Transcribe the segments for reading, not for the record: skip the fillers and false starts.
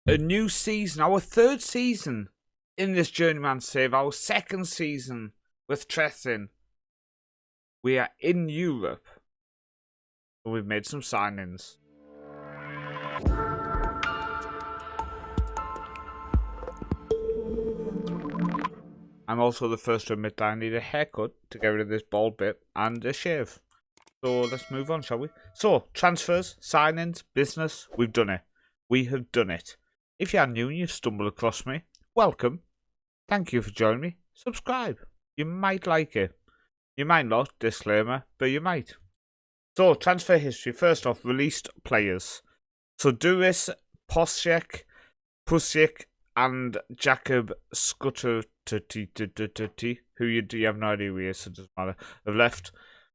A new season, our third season in this Journeyman Save, our second season with Tressin. We are in Europe, and we've made some signings. I'm also the first to admit that I need a haircut to get rid of this bald bit and a shave. So let's move on, shall we? So, transfers, signings, business, we've done it. We have done it. If you are new and you've stumbled across me, welcome. Thank you for joining me. Subscribe. You might like it. You might not, disclaimer, but you might. So, transfer history. First off, released players. So, Duris, Poshek, Pusiek, and Jakob Skutter, who you have no idea who he is, so it doesn't matter, have left.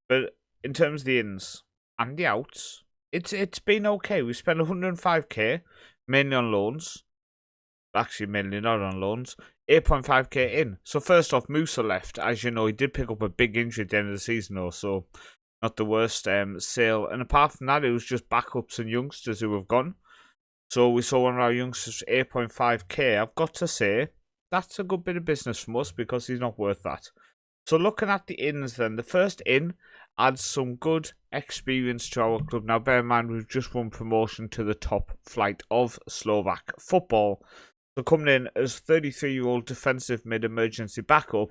But in terms of the ins and the outs, it's been okay. We spent 105k, mainly on loans. Actually, mainly not on loans. 8.5k in. So first off, Musa left. As you know, he did pick up a big injury at the end of the season, though, so not the worst sale. And apart from that, it was just backups and youngsters who have gone. So we saw one of our youngsters 8.5k. I've got to say, that's a good bit of business from us because he's not worth that. So looking at the ins then, the first in adds some good experience to our club. Now bear in mind we've just won promotion to the top flight of Slovak football. So coming in as 33-year-old defensive mid-emergency backup,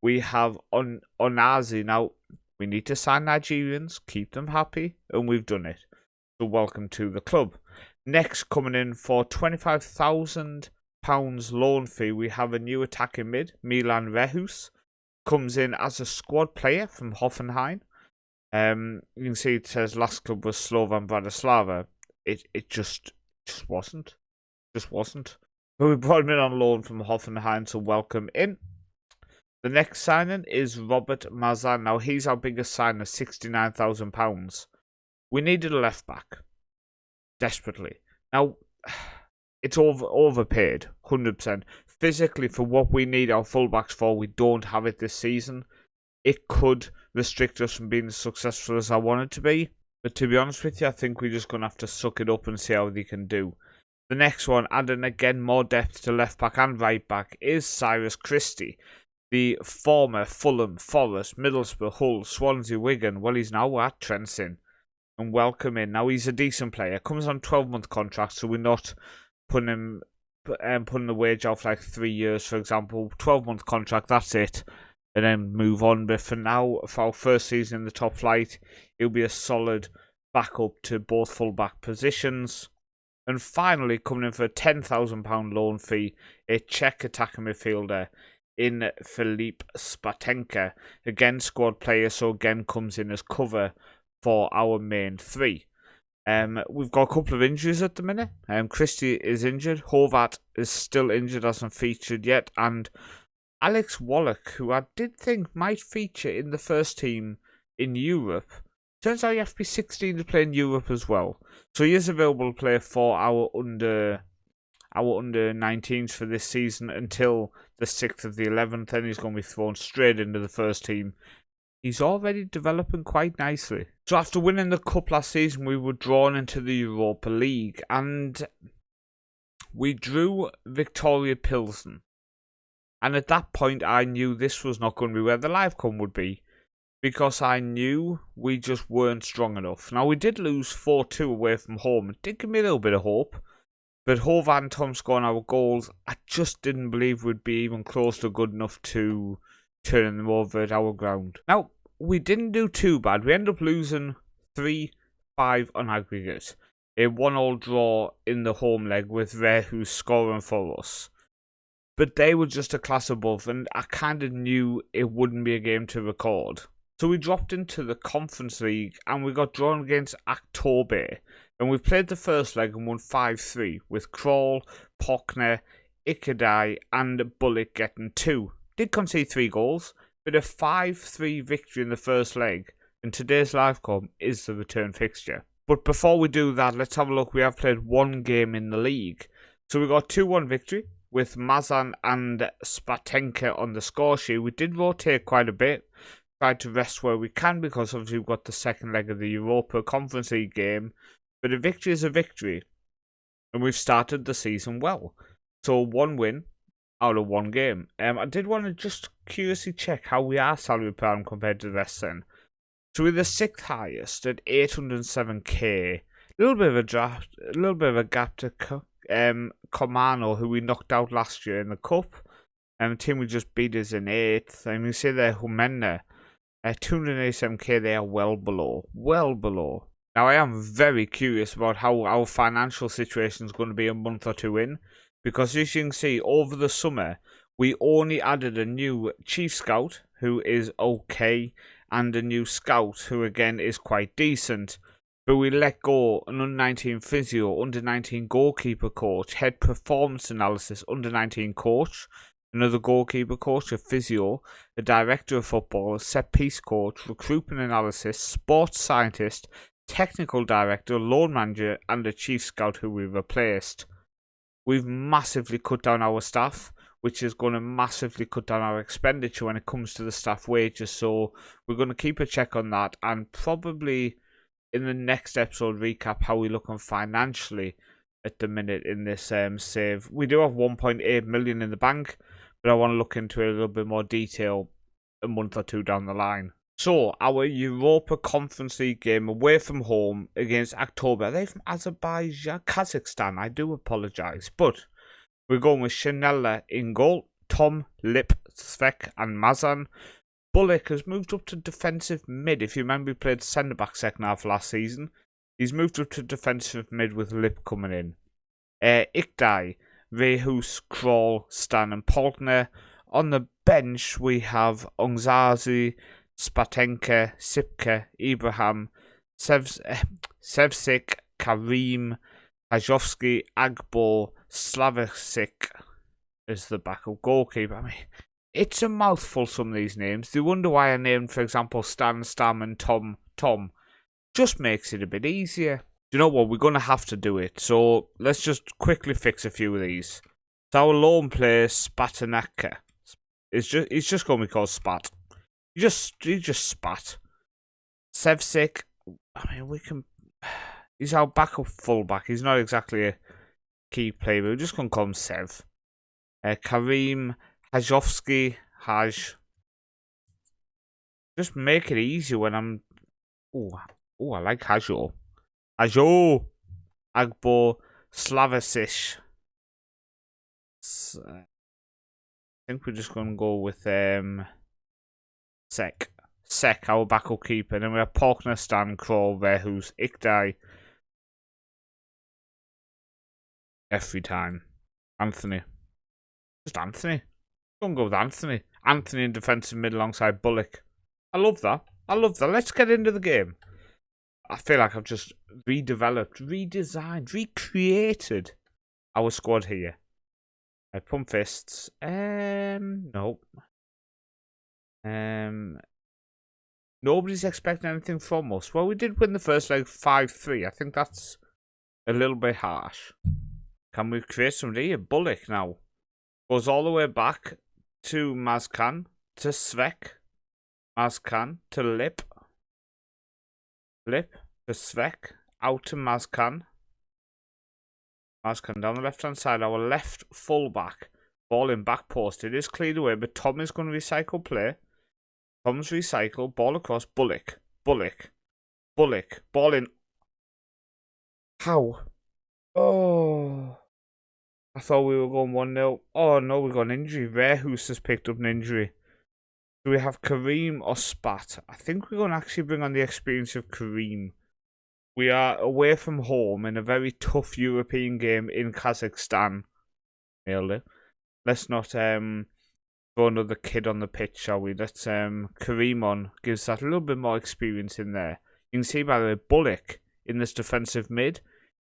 we have Onazi. Now we need to sign Nigerians, keep them happy, and we've done it. So welcome to the club. Next, coming in for £25,000 loan fee, we have a new attacking mid, Milan Rehus. Comes in as a squad player from Hoffenheim. You can see it says last club was Slovan Bratislava. It just wasn't. Just wasn't. But we brought him in on loan from Hoffenheim, so welcome in. The next signing is Robert Mazan. Now he's our biggest signing, £69,000. We needed a left back. Desperately. Now, it's overpaid, 100%. Physically, for what we need our fullbacks for, we don't have it this season. It could restrict us from being as successful as I want it to be. But to be honest with you, I think we're just going to have to suck it up and see how they can do. The next one, adding again more depth to left back and right back, is Cyrus Christie. The former Fulham, Forest, Middlesbrough, Hull, Swansea, Wigan. Well, he's now at Trenton. And welcome in. Now he's a decent player. Comes on 12-month contract, so we're not putting the wage out for like 3 years, for example. 12-month contract, that's it. And then move on. But for now, for our first season in the top flight, he'll be a solid backup to both full-back positions. And finally, coming in for a £10,000 loan fee, a Czech attacking midfielder in Filip Spatenka. Again, squad player, so again comes in as cover for our main three. We've got a couple of injuries at the minute. Christie is injured. Horvat is still injured, hasn't featured yet. And Alex Wallach, who I did think might feature in the first team in Europe, turns out you have to be 16 to play in Europe as well. So he is available to play for our under 19s for this season until the 6th of the 11th. Then he's going to be thrown straight into the first team. He's already developing quite nicely. So after winning the cup last season, we were drawn into the Europa League. And we drew Victoria Pilsen. And at that point, I knew this was not going to be where the live com would be. Because I knew we just weren't strong enough. Now, we did lose 4-2 away from home. It did give me a little bit of hope. But Horvat and Tom scoring our goals, I just didn't believe we'd be even close to good enough to turning them over at our ground. Now, we didn't do too bad. We ended up losing 3-5 on aggregate. A 1-1 draw in the home leg with Ray who's scoring for us. But they were just a class above, and I kind of knew it wouldn't be a game to record. So we dropped into the Conference League, and we got drawn against Aktobe. And we played the first leg and won 5-3, with Kroll, Pockner, Ikadai, and Bullock getting 2. Did concede 3 goals, but a 5-3 victory in the first leg, and today's livecom is the return fixture. But before we do that, let's have a look. We have played 1 game in the league. So we got 2-1 victory with Mazan and Spatenka on the score sheet. We did rotate quite a bit, tried to rest where we can because obviously we've got the second leg of the Europa Conference League game. But a victory is a victory. and we've started the season well. So 1 win out of 1 game. I did want to just curiously check how we are salary per annum compared to the rest then. So we're the 6th highest at 807k. A little bit of a gap to Comano, who we knocked out last year in the cup. The team we just beat is in 8th. And you see there, Humena, 287k. They are well below. Now I am very curious about how our financial situation is going to be a month or two in, because as you can see, over the summer we only added a new chief scout who is okay, and a new scout who again is quite decent. But we let go an under-19 physio, under-19 goalkeeper coach, head performance analysis, under-19 coach, another goalkeeper coach, a physio, a director of football, a set-piece coach, recruitment analysis, sports scientist, technical director, loan manager, and a chief scout who we replaced. We've massively cut down our staff, which is going to massively cut down our expenditure when it comes to the staff wages. So we're going to keep a check on that, and probably in the next episode recap how we're looking financially at the minute in this save. We do have 1.8 million in the bank, but I want to look into it a little bit more detail a month or two down the line. So our Europa Conference League game away from home against October. Are they from Azerbaijan? Kazakhstan, I do apologise. But we're going with Chanella in goal, Tom, Lip, Svek and Mazan. Bullock has moved up to defensive mid. If you remember, he played centre-back second half last season. He's moved up to defensive mid with Lip coming in. Ikdai, Rehus, Kroll, Stan and Poltner. On the bench, we have Ongzazi, Spatenka, Sipka, Ibrahim, Sevsik, Karim, Hajovsky, Agbo, Slavicic as the backup goalkeeper. I mean, it's a mouthful, some of these names. They wonder why I named, for example, Stan, Stam and Tom. Just makes it a bit easier. You know what? We're going to have to do it. So let's just quickly fix a few of these. So our lone player, Spatanaka. He's just going to be called Spat. He just spat. Sevsik. I mean, we can. He's our backup fullback. He's not exactly a key player. We're just going to call him Sev. Karim, Hajovsky, Haj. Just make it easier when I'm. Oh, I like Hajo. Hajo, Agbo, Slavicic. I think we're just going to go with Sek, our backup keeper. And then we have Polkner, Stan, Kroll, Verhus, Ikdai. Every time. Anthony. Just Anthony. Don't go with Anthony. Anthony in defensive mid alongside Bullock. I love that. Let's get into the game. I feel like I've just redeveloped, redesigned, recreated our squad here. I pump fists. Nope. Nobody's expecting anything from us. Well, we did win the first leg 5-3. I think that's a little bit harsh. Can we create somebody here? Bullock now. Goes all the way back to Mazkan, to Svek. Mazkan to Lip. Lip to Svek. Out to Mazkan. Mazkan down the left-hand side. Our left full-back. Ball in back post. It is cleared away, but Tom is going to recycle play. Tom's recycle. Ball across. Bullock. Ball in. How? Oh. I thought we were going 1-0. Oh no, we got an injury. Verhus has picked up an injury. Do we have Kareem or Spat? I think we're going to actually bring on the experience of Kareem. We are away from home in a very tough European game in Kazakhstan. Nailed it. Let's not throw another kid on the pitch, shall we? Let's Kareem on. Gives that a little bit more experience in there. You can see by the way, Bullock in this defensive mid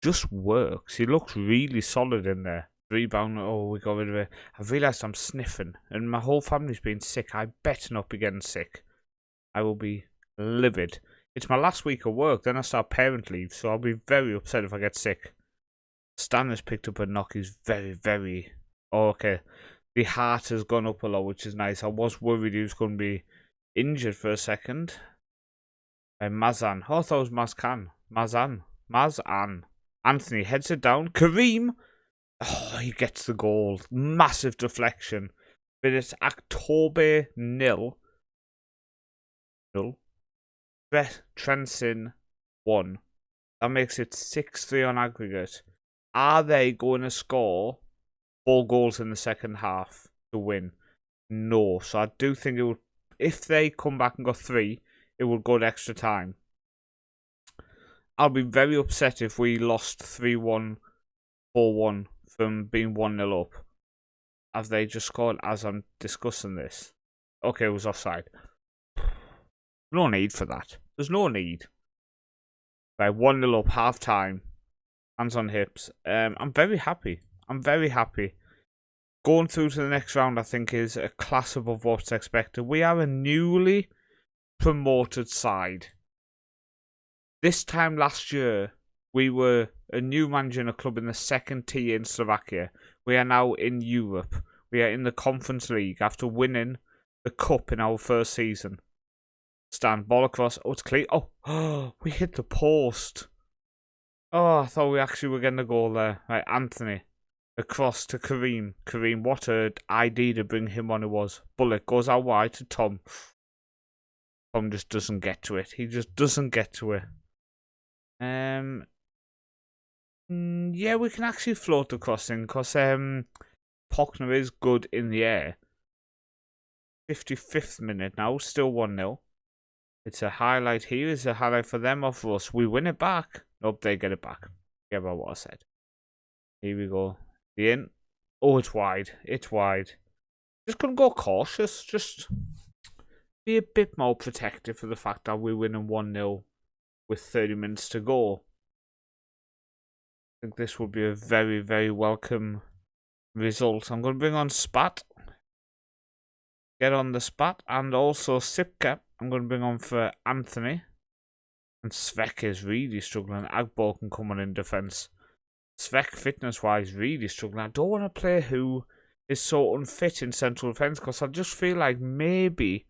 just works. He looks really solid in there. Rebound. Oh, we got rid of it. I've realised I'm sniffing and my whole family's been sick. I better not be getting sick. I will be livid. It's my last week of work. Then I start parent leave, so I'll be very upset if I get sick. Stan has picked up a knock. He's very... Oh, okay. The heart has gone up a lot, which is nice. I was worried he was going to be injured for a second. Mazan. Oh, I thought it was Mazkan. Mazan. Anthony heads it down. Kareem. Oh, he gets the goal. Massive deflection. But it's October 0. Trenton 1. That makes it 6-3 on aggregate. Are they going to score 4 goals in the second half to win? No. So I do think it would. If they come back and go 3, it would go to extra time. I'll be very upset if we lost 3-1, 4-1 from being 1-0 up. Have they just scored as I'm discussing this? Okay, it was offside. No need for that. There's no need. Right, 1-0 up, half time. Hands on hips. I'm very happy. I'm very happy. Going through to the next round, I think, is a class above what's expected. We are a newly promoted side. This time last year, we were a new manager in a club in the second tier in Slovakia. We are now in Europe. We are in the Conference League after winning the cup in our first season. Stand, ball across. Oh, it's clear. Oh, we hit the post. Oh, I thought we actually were getting a goal there. Right, Anthony. Across to Kareem. Kareem, what an ID to bring him on it was. Bullet goes out wide to Tom. Tom just doesn't get to it. He just doesn't get to it. Yeah, we can actually float the crossing because Pockner is good in the air. 55th minute now, still 1-0. It's a highlight here. It's a highlight for them or for us. We win it back. Nope, they get it back. Forget about what I said. Here we go. The in. Oh, it's wide. It's wide. Just couldn't go cautious. Just be a bit more protective for the fact that we're winning 1-0 with 30 minutes to go. I think this would be a very, very welcome result. I'm going to bring on Spat. Get on the Spat. And also Sipka. I'm going to bring on for Anthony. And Svek is really struggling. Agbo can come on in defence. Svek, fitness-wise, really struggling. I don't want to play who is so unfit in central defence because I just feel like maybe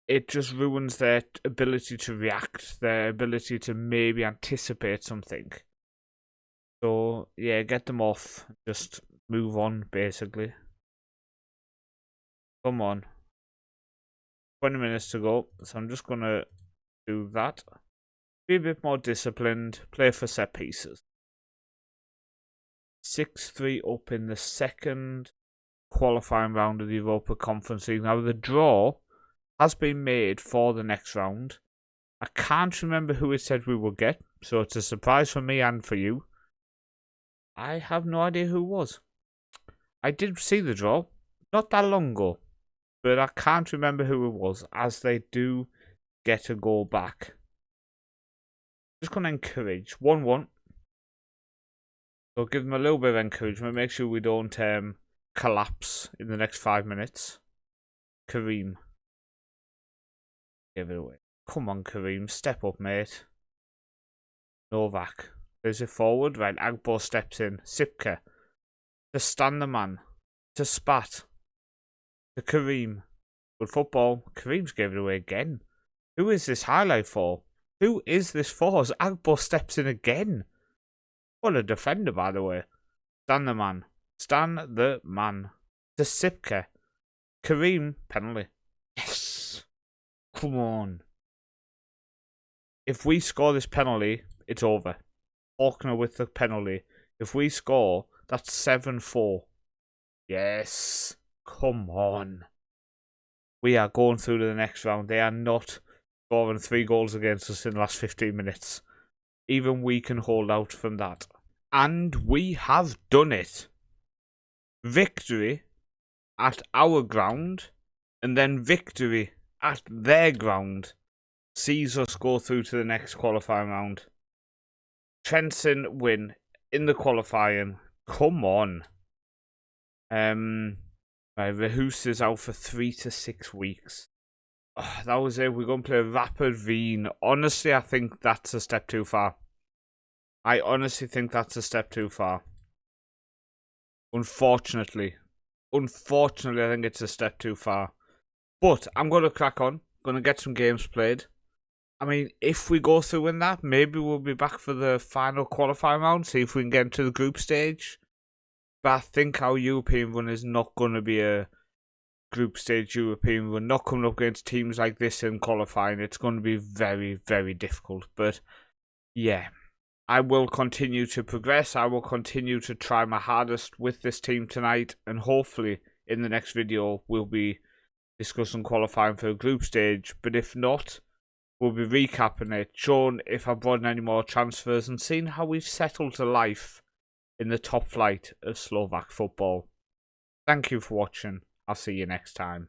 it just ruins their ability to react, their ability to maybe anticipate something. So, yeah, get them off. Just move on, basically. Come on. 20 minutes to go, so I'm just going to do that. Be a bit more disciplined. Play for set pieces. 6-3 up in the second qualifying round of the Europa Conference League. Now, the draw has been made for the next round. I can't remember who it said we would get, so it's a surprise for me and for you. I have no idea who it was. I did see the draw not that long ago, but I can't remember who it was, as they do get a goal back. Just going to encourage. 1-1. So give them a little bit of encouragement. Make sure we don't collapse in the next 5 minutes. Kareem. Give it away. Come on, Kareem. Step up, mate. Novak. There's it forward. Right, Agbo steps in. Sipka. To stand the man. To Spat. To Kareem. Good football. Kareem's gave it away again. Who is this highlight for? Who is this for? As Agbo steps in again. What a defender, by the way. Stand the man. Stand the man. To Sipka. Kareem. Penalty. Yes. Come on. If we score this penalty, it's over. Faulkner with the penalty. If we score, that's 7-4. Yes. Come on. We are going through to the next round. They are not scoring 3 goals against us in the last 15 minutes. Even we can hold out from that. And we have done it. Victory at our ground and then victory at their ground sees us go through to the next qualifying round. Trenton win in the qualifying. Come on. Rehus is out for 3 to 6 weeks. Oh, that was it. We're going to play Rapid Wien. Honestly, I think that's a step too far. I honestly think that's a step too far. Unfortunately, I think it's a step too far. But I'm going to crack on. Going to get some games played. I mean, if we go through in that, maybe we'll be back for the final qualifying round, see if we can get into the group stage. But I think our European run is not going to be a group stage European run. Not coming up against teams like this in qualifying. It's going to be very, very difficult. But yeah, I will continue to progress. I will continue to try my hardest with this team tonight. And hopefully in the next video, we'll be discussing qualifying for a group stage. But if not, we'll be recapping it, showing if I've brought in any more transfers and seeing how we've settled to life in the top flight of Slovak football. Thank you for watching. I'll see you next time.